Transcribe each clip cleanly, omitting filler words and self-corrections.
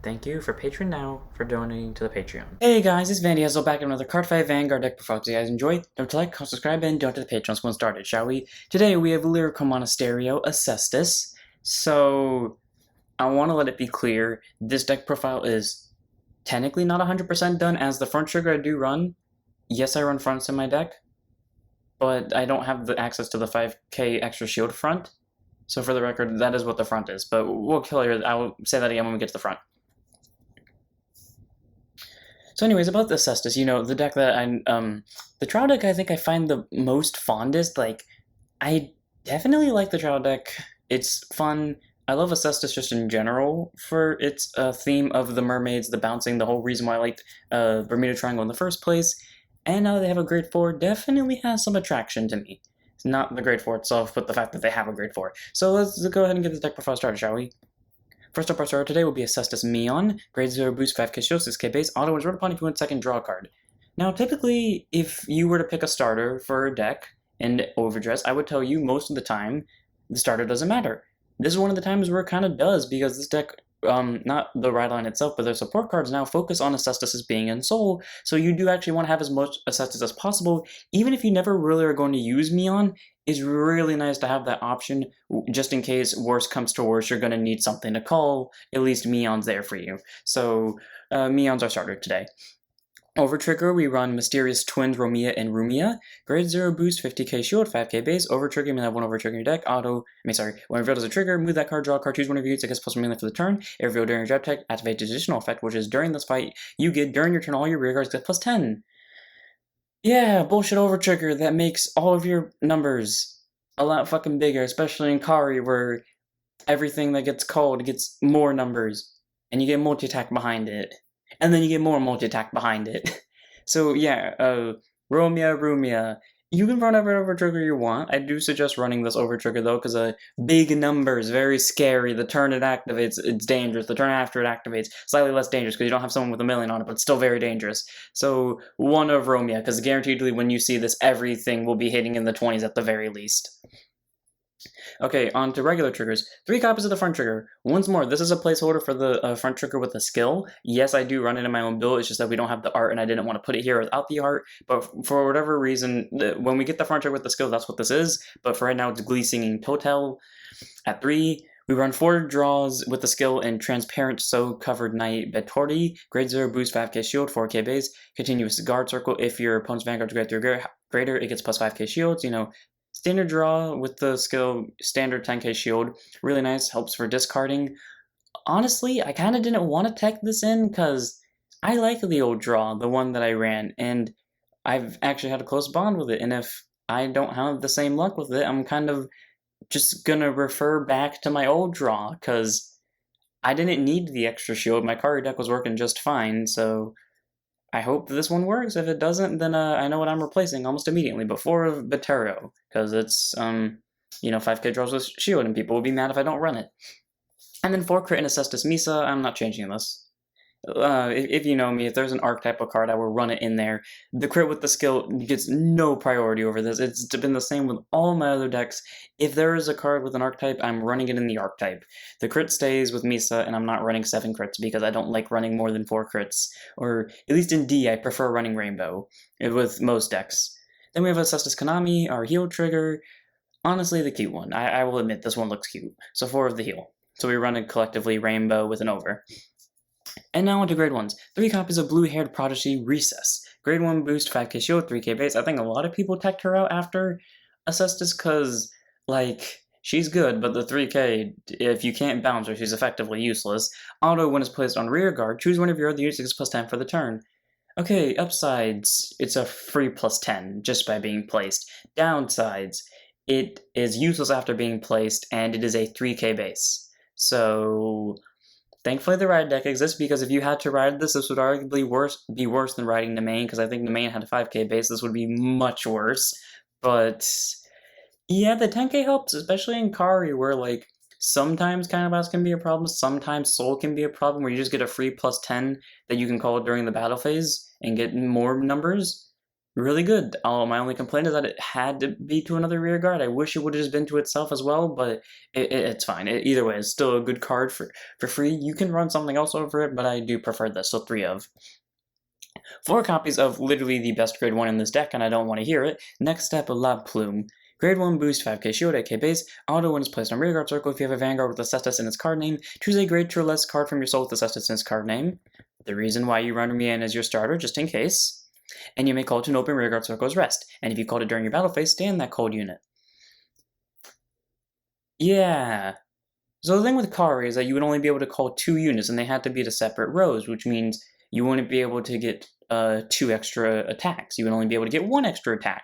Thank you for Patreon now for donating to the Patreon. Hey guys, it's Vandy Hazel back with another Card 5 Vanguard deck profile. If you guys enjoyed, don't forget to like, comment, subscribe, and donate to the Patreon. Let's get started, shall we? Today we have Lyrical Monasterio, Astesice. So, I want to let it be clear, this deck profile is technically not 100% done, as the front trigger I do run. Yes, I run fronts in my deck, but I don't have the access to the 5k extra shield front. So for the record, that is what the front is, but we'll kill her. I will say that again when we get to the front. So anyways, about the Astesice, the deck that the trial deck I think I find the most fondest. Like, I definitely like the trial deck. It's fun. I love Astesice just in general for its theme of the mermaids, the bouncing, the whole reason why I liked Bermuda Triangle in the first place. And now they have a grade 4 definitely has some attraction to me. It's not the grade 4 itself, but the fact that they have a grade 4. So let's go ahead and get this deck profile started, shall we? First up, our starter today will be Astesice Mion, grade 0 boost 5k shield, 6k base, auto is wrote upon if you win second draw card. Now, typically, if you were to pick a starter for a deck and overdress, I would tell you most of the time the starter doesn't matter. This is one of the times where it kind of does, because this deck, not the ride line itself, but their support cards now focus on Astesice as being in soul, so you do actually want to have as much Astesice as possible, even if you never really are going to use Mion. It's really nice to have that option, just in case worse comes to worse, you're going to need something to call. At least Mion's there for you. So, Mion's our starter today. Over trigger, we run Mysterious Twins, Romia, and Rumia. Grade 0 boost, 50k shield, 5k base. Over trigger, you may have one over trigger in your deck. When revealed as a trigger, move that card, draw a card, choose one of your units, it gets plus 1 melee for the turn. If revealed during your draft tech, activate the additional effect, which is during this fight, you get during your turn all your rear cards get plus 10. Yeah, bullshit over trigger that makes all of your numbers a lot fucking bigger, especially in Kairi, where everything that gets called gets more numbers, and you get multi-attack behind it, and then you get more multi-attack behind it. So yeah, Rumia, you can run over trigger you want. I do suggest running this over trigger though, because big numbers, very scary. The turn it activates, it's dangerous. The turn after it activates, slightly less dangerous because you don't have someone with a million on it, but still very dangerous. So one of Romia, because guaranteedly when you see this, everything will be hitting in the 20s at the very least. Okay, on to regular triggers. 3 copies of the front trigger. Once more, this is a placeholder for the front trigger with a skill. Yes, I do run it in my own build, it's just that we don't have the art and I didn't want to put it here without the art, but for whatever reason, when we get the front trigger with the skill, that's what this is, but for right now, it's Glee singing Tetoel. At 3, we run 4 draws with the skill in Transparent So Covered Knight Beretoi. Grade 0 boost 5k shield, 4k base. Continuous guard circle. If your opponent's Vanguard's grade 3 greater, it gets plus 5k shields, Standard draw with the skill, standard 10k shield, really nice, helps for discarding. Honestly, I kind of didn't want to tech this in because I like the old draw, the one that I ran, and I've actually had a close bond with it, and if I don't have the same luck with it, I'm kind of just gonna refer back to my old draw, because I didn't need the extra shield, my Kairi deck was working just fine, so I hope this one works. If it doesn't, then I know what I'm replacing almost immediately before Beretoi, because it's 5k draws with shield, and people will be mad if I don't run it. And then 4 crit and Astesice Misa. I'm not changing this. If you know me, if there's an archetypal card, I will run it in there. The crit with the skill gets no priority over this. It's been the same with all my other decks. If there is a card with an archetype, I'm running it in the archetype. The crit stays with Misa, and I'm not running 7 crits because I don't like running more than 4 crits. Or, at least in D, I prefer running Rainbow with most decks. Then we have Astesice Nanami, our heal trigger. Honestly, the cute one. I will admit, this one looks cute. So 4 of the heal. So we run it collectively Rainbow with an over. And now on to grade 1s. 3 copies of blue-haired Prodigy, Receus. Grade 1 boost, 5k shield, 3k base. I think a lot of people teched her out after Astesice because, she's good, but the 3k, if you can't bounce her, she's effectively useless. Auto, when it's placed on rear guard, choose one of your other units, it gets plus 10 for the turn. Okay, upsides, it's a free plus 10 just by being placed. Downsides, it is useless after being placed, and it is a 3k base. So thankfully the ride deck exists, because if you had to ride this would arguably be worse than riding the main, because I think the main had a 5k base, this would be much worse. But yeah, the 10k helps, especially in Kairi, where sometimes Counterbalance can be a problem, sometimes Soul can be a problem, where you just get a free plus 10 that you can call during the battle phase and get more numbers. really good. My only complaint is that it had to be to another rear guard. I wish it would have just been to itself as well, but it's fine. Either way, it's still a good card for free. You can run something else over it, but I do prefer this, so 3 of. 4 copies of literally the best grade 1 in this deck, and I don't want to hear it. Next step, Laplume. Grade 1 boost 5k shield, 8k base. Auto when it's placed on rearguard circle. If you have a Vanguard with Astesice in its card name, choose a grade 2 or less card from your soul with Astesice in its card name. The reason why you run Rumia as your starter, just in case. And you may call it to an open rearguard circle as rest. And if you called it during your battle phase, stay in that cold unit. Yeah. So the thing with Kairi is that you would only be able to call 2 units, and they had to be to separate rows, which means you wouldn't be able to get 2 extra attacks. You would only be able to get 1 extra attack.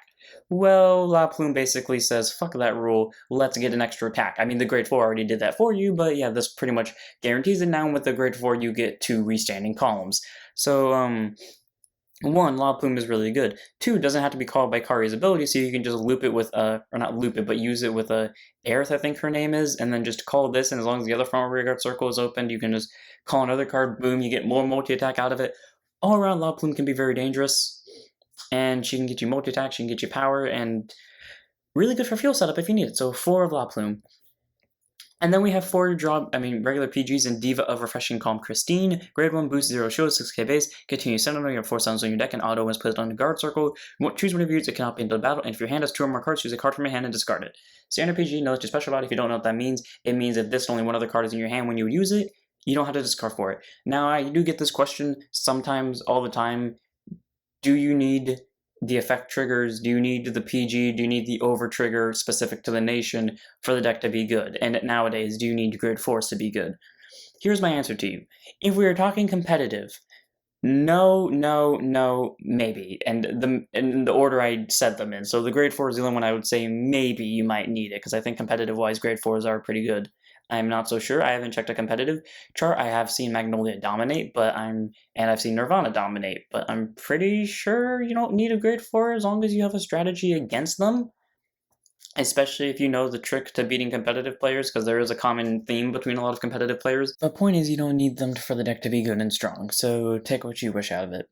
Well, Laplume basically says, fuck that rule, let's get an extra attack. I mean, the grade 4 already did that for you, but yeah, this pretty much guarantees it now. With the grade 4, you get 2 restanding columns. So, 1, Laplume is really good. 2, it doesn't have to be called by Kairi's ability, so you can just loop it with, or not loop it, but use it with Aerith, I think her name is, and then just call this, and as long as the other front rearguard circle is opened, you can just call another card, boom, you get more multi-attack out of it. All around, Laplume can be very dangerous, and she can get you multi-attack, she can get you power, and really good for fuel setup if you need it, so 4 of Laplume. And then we have 4 regular PGs and Diva of Refreshing Calm Christine. Grade 1 boost 0 shield, 6k base. Continue 7 you have 4 sounds on your deck, and auto when it's placed on the guard circle. Choose one of your units, it cannot be into the battle, and if your hand has 2 or more cards, choose a card from your hand and discard it. Standard PG, know what you're special about. If you don't know what that means, it means if this only one other card is in your hand when you use it, you don't have to discard for it. Now, I do get this question sometimes, all the time. Do you need the effect triggers? Do you need the PG? Do you need the over trigger specific to the nation for the deck to be good? And nowadays, do you need grid force to be good? Here's my answer to you. If we are talking competitive, no, maybe. And in the order I said them in. So the grade 4 is the only one I would say maybe you might need it, because I think competitive-wise, grade 4s are pretty good. I'm not so sure. I haven't checked a competitive chart. I have seen Magnolia dominate, and I've seen Nirvana dominate, but I'm pretty sure you don't need a grade 4 as long as you have a strategy against them. Especially if you know the trick to beating competitive players, because there is a common theme between a lot of competitive players. The point is, you don't need them for the deck to be good and strong, so take what you wish out of it.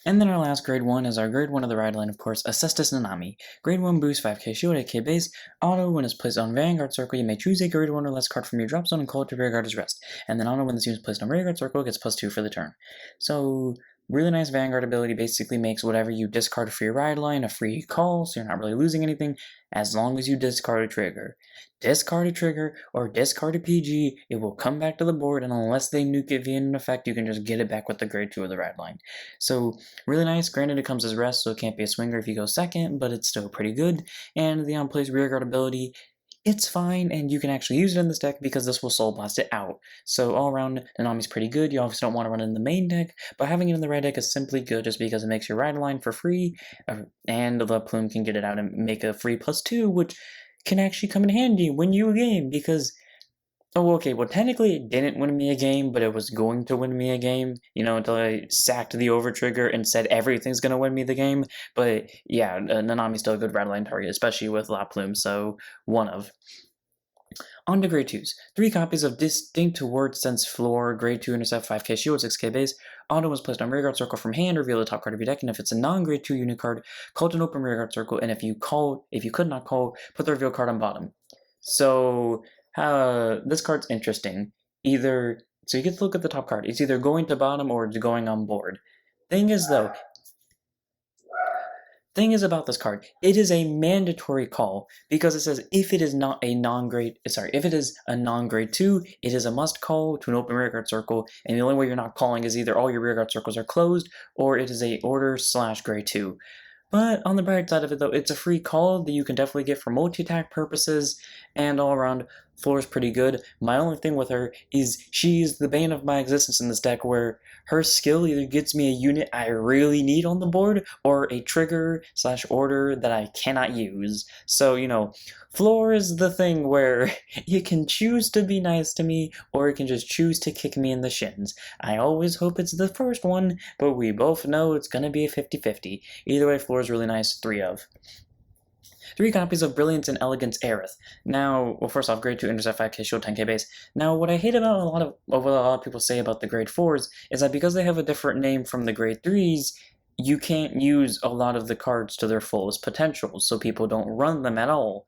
And then our last grade 1 is our grade 1 of the ride line, of course, Astesice Nanami. Grade 1 boost 5k shield, 8k base. Auto when it's placed on Vanguard circle, you may choose a grade 1 or less card from your drop zone and call it to rearguard as rest. And then auto when this unit is placed on rearguard circle, it gets +2 for the turn. So, really nice Vanguard ability, basically makes whatever you discard for your ride line a free call, so you're not really losing anything, as long as you discard a trigger. Discard a trigger, or discard a PG, it will come back to the board, and unless they nuke it via an effect, you can just get it back with the grade 2 of the ride line. So, really nice. Granted, it comes as rest, so it can't be a swinger if you go second, but it's still pretty good. And the on-plays rearguard ability, it's fine, and you can actually use it in this deck because this will Soul Blast it out. So all around, Nanami's pretty good. You obviously don't want to run it in the main deck, but having it in the red deck is simply good just because it makes your ride line for free, and the Plume can get it out and make a free +2, which can actually come in handy when you game, because well, technically it didn't win me a game, but it was going to win me a game, until I sacked the over trigger and said everything's going to win me the game. But yeah, Nanami's still a good ride line target, especially with Laplume, so 1 of. On to grade 2s. 3 copies of Distinct Wordsense Flor, grade 2 intercept, 5k shield, 6k base. Auto was placed on rearguard circle from hand, reveal the top card of your deck, and if it's a non-grade 2 unit card, call it an open rearguard circle, and if you could not call, put the reveal card on bottom. So, this card's interesting. So you get to look at the top card. It's either going to bottom or it's going on board. Thing is about this card, it is a mandatory call, because it says if it is a non-grade 2, it is a must call to an open rearguard circle, and the only way you're not calling is either all your rearguard circles are closed, or it is a order/grade 2. But on the bright side of it, though, it's a free call that you can definitely get for multi-attack purposes, and all around, Flor's pretty good. My only thing with her is she's the bane of my existence in this deck, where her skill either gets me a unit I really need on the board, or a trigger/order that I cannot use. So, Flor is the thing where you can choose to be nice to me, or you can just choose to kick me in the shins. I always hope it's the first one, but we both know it's gonna be a 50-50. Either way, Flor is really nice, 3 of. 3 copies of Brilliance and Elegance Aerith. Now, first off, grade 2 intercept, 5k shield, 10k base. Now, what I hate about what a lot of people say about the grade 4s is that because they have a different name from the grade 3s, you can't use a lot of the cards to their fullest potential, so people don't run them at all.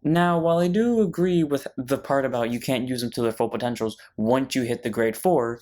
Now, while I do agree with the part about you can't use them to their full potentials once you hit the grade 4,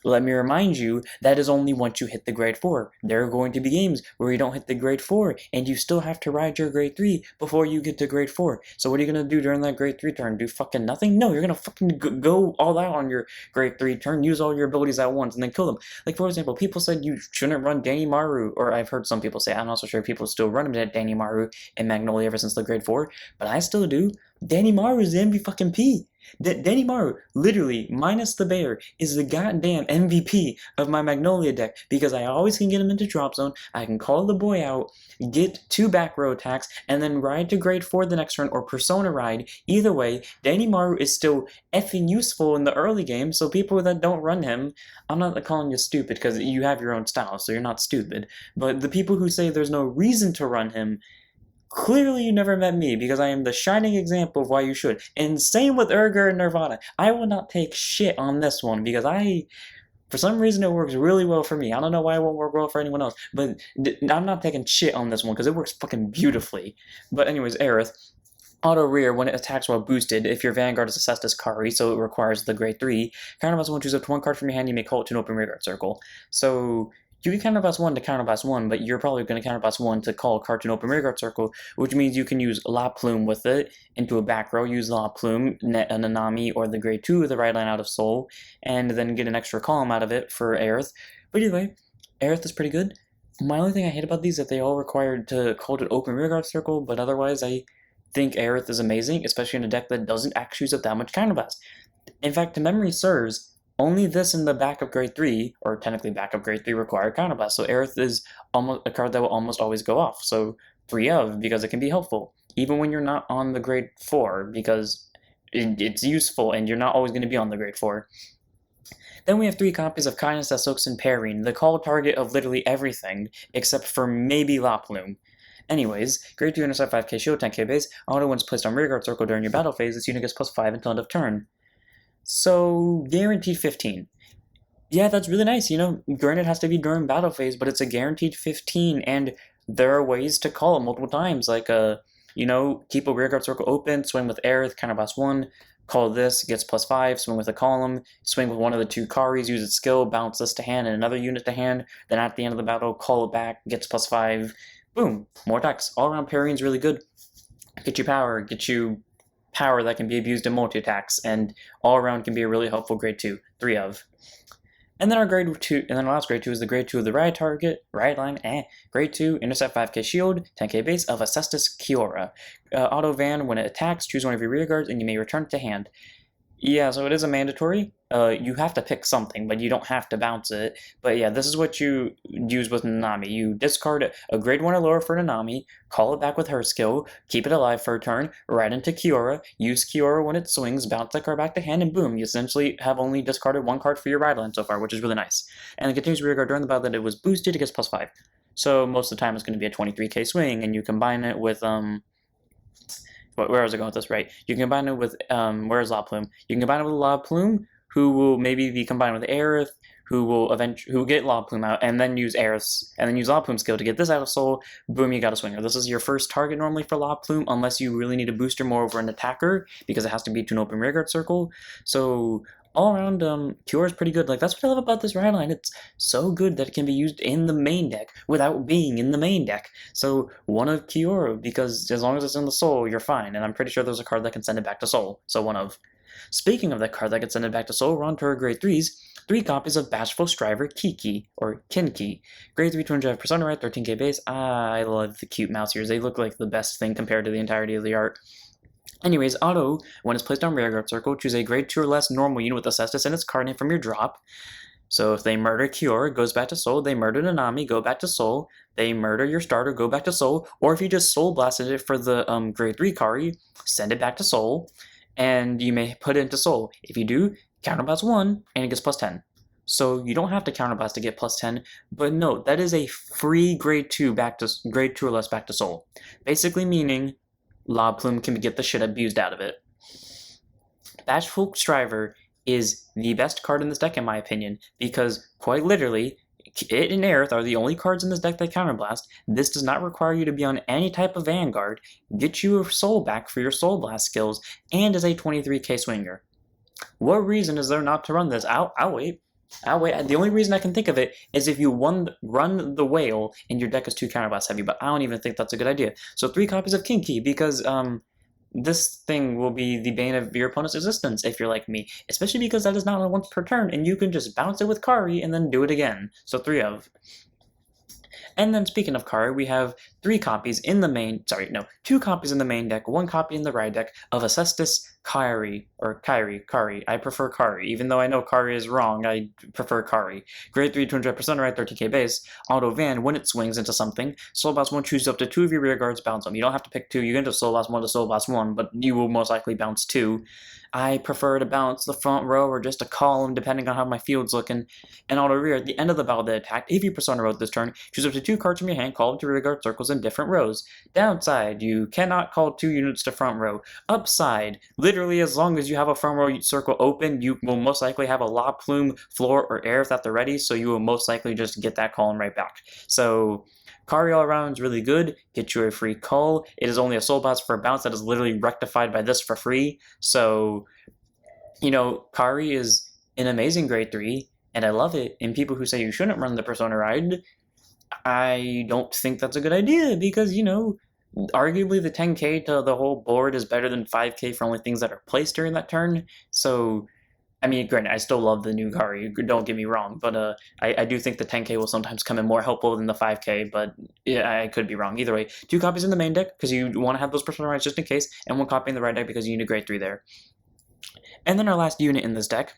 let me remind you, that is only once you hit the grade 4. There are going to be games where you don't hit the grade 4, and you still have to ride your grade 3 before you get to grade 4. So what are you going to do during that grade 3 turn? Do fucking nothing? No, you're going to fucking go all out on your grade 3 turn, use all your abilities at once, and then kill them. Like, for example, people said you shouldn't run Danny Maru, or I've heard some people say, I'm not so sure if people still run Danny Maru in Magnolia ever since the grade 4, but I still do. Danny Maru is the MVP. Danny Maru, literally, minus the bear, is the goddamn MVP of my Magnolia deck because I always can get him into drop zone, I can call the boy out, get 2 back row attacks, and then ride to grade 4 the next turn or Persona ride. Either way, Danny Maru is still effing useful in the early game, so people that don't run him, I'm not calling you stupid because you have your own style, so you're not stupid, but the people who say there's no reason to run him, clearly you never met me, because I am the shining example of why you should. And same with Urger and Nirvana. I will not take shit on this one, because for some reason it works really well for me. I don't know why it won't work well for anyone else, but I'm not taking shit on this one, because it works fucking beautifully. But anyways, Aerith. Auto rear when it attacks while boosted if your Vanguard is a Cestus Kairi, so it requires the grade 3. Counterblast 1, choose up to 1 card from your hand, you may call it to an open rearguard circle. So you can counterblast 1 to counterblast 1, but you're probably going to counterblast 1 to call a card to an open rearguard circle, which means you can use Laplume with it into a back row, use Laplume, net a Nanami, or the grade 2 of the right line out of Soul, and then get an extra column out of it for Aerith. But either way, Aerith is pretty good. My only thing I hate about these is that they all require to call to an open rearguard circle, but otherwise I think Aerith is amazing, especially in a deck that doesn't actually use up that much counterblast. In fact, to memory serves, only this in the back of grade 3, or technically back of grade 3, require counterblast, so Aerith is almost a card that will almost always go off, so 3 of, because it can be helpful, even when you're not on the grade 4, because it's useful and you're not always going to be on the grade 4. Then we have 3 copies of Kindness, Astesice, and Pairing, the call target of literally everything, except for maybe Laplume. Anyways, grade 2 intercept 5k shield, 10k base, auto once placed on rearguard circle during your battle phase, this unit gets plus 5 until end of turn. So, guaranteed 15. Yeah, that's really nice, granted it has to be during battle phase, but it's a guaranteed 15, and there are ways to call it multiple times, like, keep a rearguard circle open, swing with Aerith, counterblast 1, call this, gets plus 5, swing with a column, swing with one of the 2 Kairis, use its skill, bounce this to hand and another unit to hand, then at the end of the battle, call it back, gets plus 5, boom, more attacks. All around pairing is really good. Get you power that can be abused in multi-attacks, and all around can be a really helpful grade 2, 3 of. And then our grade 2, and then our last grade 2 is the grade 2 of the right target, right line, grade 2, intercept 5k shield, 10k base of Astesice Kiyora. Auto van, when it attacks, choose one of your rear guards, and you may return it to hand. Yeah, so it is a mandatory. You have to pick something, but you don't have to bounce it. But yeah, this is what you use with Nanami. You discard a grade 1 or lower for Nanami, call it back with her skill, keep it alive for a turn, ride into Kiyora, use Kiyora when it swings, bounce that card back to hand, and boom, you essentially have only discarded 1 card for your ride line so far, which is really nice. And it continues rearguard during the battle that it was boosted, it gets plus 5. So most of the time it's going to be a 23k swing, and you combine it with, where was I going with this, right? You can combine it with, where's Laplume? You can combine it with Laplume, who will maybe be combined with Aerith, who will get Laplume out, and then use Aerith's, and then use Laplume's skill to get this out of Soul. Boom, you got a swinger. This is your first target normally for Laplume, unless you really need a booster more over an attacker, because it has to be to an open rearguard circle. So all around, Kiyora is pretty good. Like, that's what I love about this ride line. It's so good that it can be used in the main deck without being in the main deck. So one of Kiyora, because as long as it's in the Soul, you're fine. And I'm pretty sure there's a card that can send it back to Soul. So one of. Speaking of that card that can send it back to Soul, we're on to our grade 3s. 3 copies of Bashful Striver Kinkee, or Kinkee. Grade 3 200 Persona Right, 13k base. I love the cute mouse ears. They look like the best thing compared to the entirety of the art. Anyways, auto, when it's placed on rearguard circle, choose a grade 2 or less normal unit with Astesice and its card name from your drop. So if they murder Kiyora, it goes back to Soul. They murder Nanami, go back to Soul. They murder your starter, go back to Soul. Or if you just Soul Blasted it for the grade 3 Kairi, send it back to Soul. And you may put it into Soul. If you do, counterblast 1, and it gets plus 10. So you don't have to counterblast to get plus 10, but note, that is a free grade 2 or less back to Soul. Basically meaning Laplume can get the shit abused out of it. Bashful Striver is the best card in this deck in my opinion, because quite literally, it and Aerith are the only cards in this deck that counterblast. This does not require you to be on any type of Vanguard, get you a soul back for your Soul Blast skills, and is a 23k swinger. What reason is there not to run this? I'll wait. The only reason I can think of it is if you run the whale and your deck is 2 counterblast heavy, but I don't even think that's a good idea. So 3 copies of Kinkee, because this thing will be the bane of your opponent's existence if you're like me, especially because that is not only once per turn, and you can just bounce it with Kairi and then do it again. So 3 of. And then speaking of Kairi, we have 2 copies in the main deck, 1 copy in the ride deck of Astesice, Kairi. I prefer Kairi. Even though I know Kairi is wrong, I prefer Kairi. Grade 3, 200% right, 30k base. Auto Van, when it swings into something, Soul Blast 1, choose up to 2 of your rear guards, bounce them. You don't have to pick 2, you can just Soul Blast 1 to Soul Blast 1, but you will most likely bounce 2. I prefer to bounce the front row or just a column depending on how my field's looking. And auto rear, at the end of the battle they attack, if you Persona Road this turn, choose up to 2 cards from your hand, call them to rear guard circles in different rows. Downside, you cannot call 2 units to front row. Upside, literally as long as you have a front row circle open, you will most likely have a Laplume, Flor, or Aerith at the ready, so you will most likely just get that column right back. So Kairi all around is really good, get you a free call. It is only a Soul Blast for a bounce that is literally rectified by this for free. So, you know, Kairi is an amazing grade 3, and I love it. And people who say you shouldn't run the Persona ride, I don't think that's a good idea, because, you know, arguably the 10k to the whole board is better than 5k for only things that are placed during that turn. So, I mean, granted, I still love the new Kairi, don't get me wrong, but I do think the 10k will sometimes come in more helpful than the 5k, but yeah, I could be wrong. Either way, 2 copies in the main deck, because you want to have those Persona rides just in case, and 1 copy in the right deck because you need a grade 3 there. And then our last unit in this deck,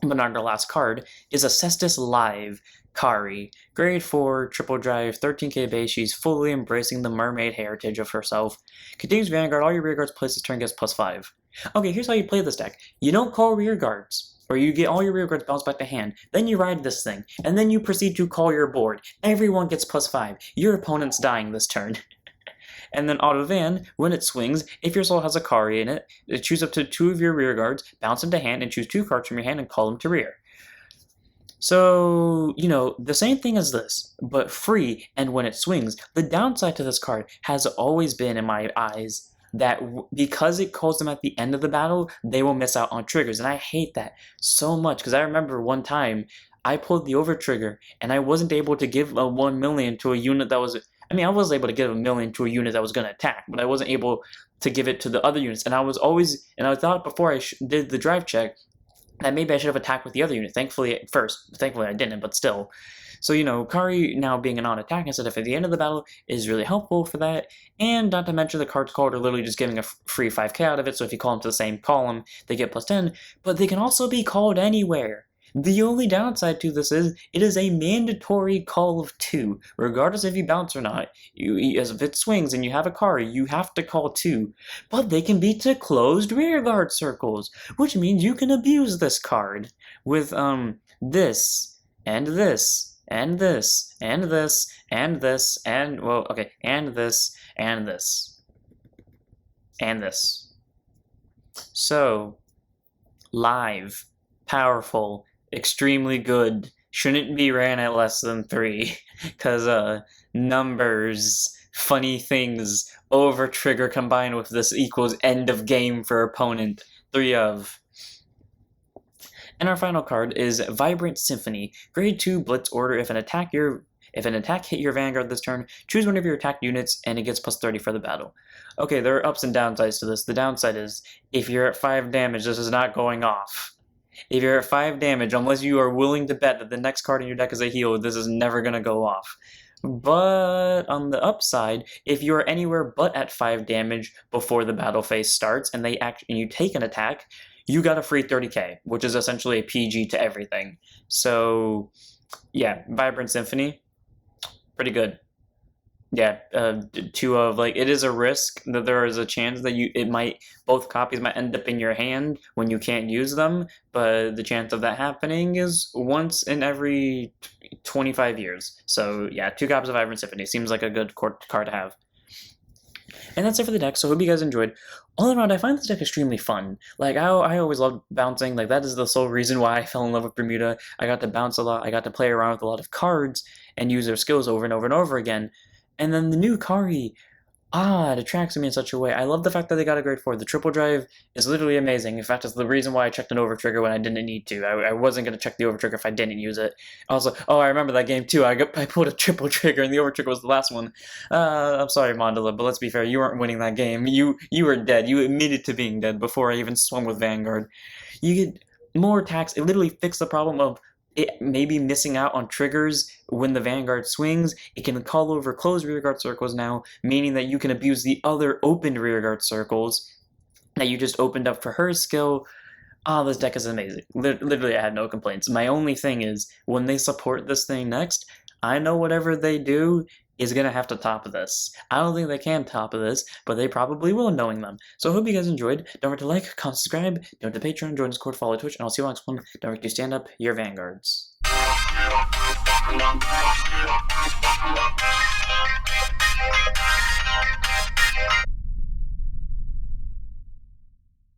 but not our last card, is Astesice Live Kairi. Grade 4, triple drive, 13k base. She's fully embracing the mermaid heritage of herself. Continues Vanguard, all your rear guards placed this turn gets +5. Okay, here's how you play this deck. You don't call rear guards, or you get all your rear guards bounced back to hand. Then you ride this thing, and then you proceed to call your board. Everyone gets +5. Your opponent's dying this turn. And then Auto Van, when it swings, if your soul has a Kairi in it, choose up to 2 of your rear guards, bounce them to hand, and choose 2 cards from your hand and call them to rear. So, you know, the same thing as this, but free, and when it swings. The downside to this card has always been, in my eyes, that because it calls them at the end of the battle, they will miss out on triggers, and I hate that so much, because I remember one time, I pulled the over trigger, and I wasn't able to give a 1 million to a unit that was... I mean, I was able to give a million to a unit that was going to attack, but I wasn't able to give it to the other units, and I was always... And I thought before I did the drive check, that maybe I should have attacked with the other unit. Thankfully I didn't, but still. So, you know, Kairi now being a non-attack instead of at the end of the battle is really helpful for that. And not to mention the cards called are literally just giving a free 5k out of it, so if you call them to the same column, they get +10. But they can also be called anywhere. The only downside to this is, it is a mandatory call of 2, regardless if you bounce or not. As if it swings and you have a Kairi, you have to call 2. But they can be to closed rearguard circles, which means you can abuse this card with, this, and this, and this, and this, and this, and, well, okay, and this, and this, and this. So, live, powerful, extremely good, shouldn't be ran at less than 3, because numbers, funny things, over trigger combined with this equals end of game for opponent. 3 of. And our final card is Vibrant Symphony. Grade 2 Blitz Order. If an attack hit your Vanguard this turn, choose one of your attack units and it gets +30 for the battle. Okay, there are ups and downsides to this. The downside is, if you're at 5 damage, this is not going off. If you're at 5 damage, unless you are willing to bet that the next card in your deck is a heal, this is never going to go off. But on the upside, if you're anywhere but at 5 damage before the battle phase starts and you take an attack, you got a free 30k, which is essentially a PG to everything. So, yeah, Vibrant Symphony, pretty good. Yeah, 2 of, like, it is a risk that there is a chance that both copies might end up in your hand when you can't use them, but the chance of that happening is once in every 25 years. So, yeah, 2 copies of Vibrant Symphony seems like a good card to have. And that's it for the deck, so hope you guys enjoyed. All around, I find this deck extremely fun. Like, I always loved bouncing. Like, that is the sole reason why I fell in love with Bermuda. I got to bounce a lot. I got to play around with a lot of cards and use their skills over and over and over again. And then the new Kairi, it attracts me in such a way. I love the fact that they got a grade 4. The triple drive is literally amazing. In fact, it's the reason why I checked an overtrigger when I didn't need to. I wasn't going to check the overtrigger if I didn't use it. Also, I remember that game too. I pulled a triple trigger and the overtrigger was the last one. I'm sorry, Mandala, but let's be fair. You weren't winning that game. You were dead. You admitted to being dead before I even swung with Vanguard. You get more attacks. It literally fixed the problem of it maybe missing out on triggers when the Vanguard swings. It can call over closed rearguard circles now, meaning that you can abuse the other opened rearguard circles that you just opened up for her skill. This deck is amazing. Literally, I have no complaints. My only thing is, when they support this thing next, I know whatever they do is going to have to top this. I don't think they can top this, but they probably will, knowing them. So I hope you guys enjoyed. Don't forget to like, comment, subscribe, donate to Patreon, join Discord, follow Twitch, and I'll see you on the next one. Don't forget to stand up your Vanguards.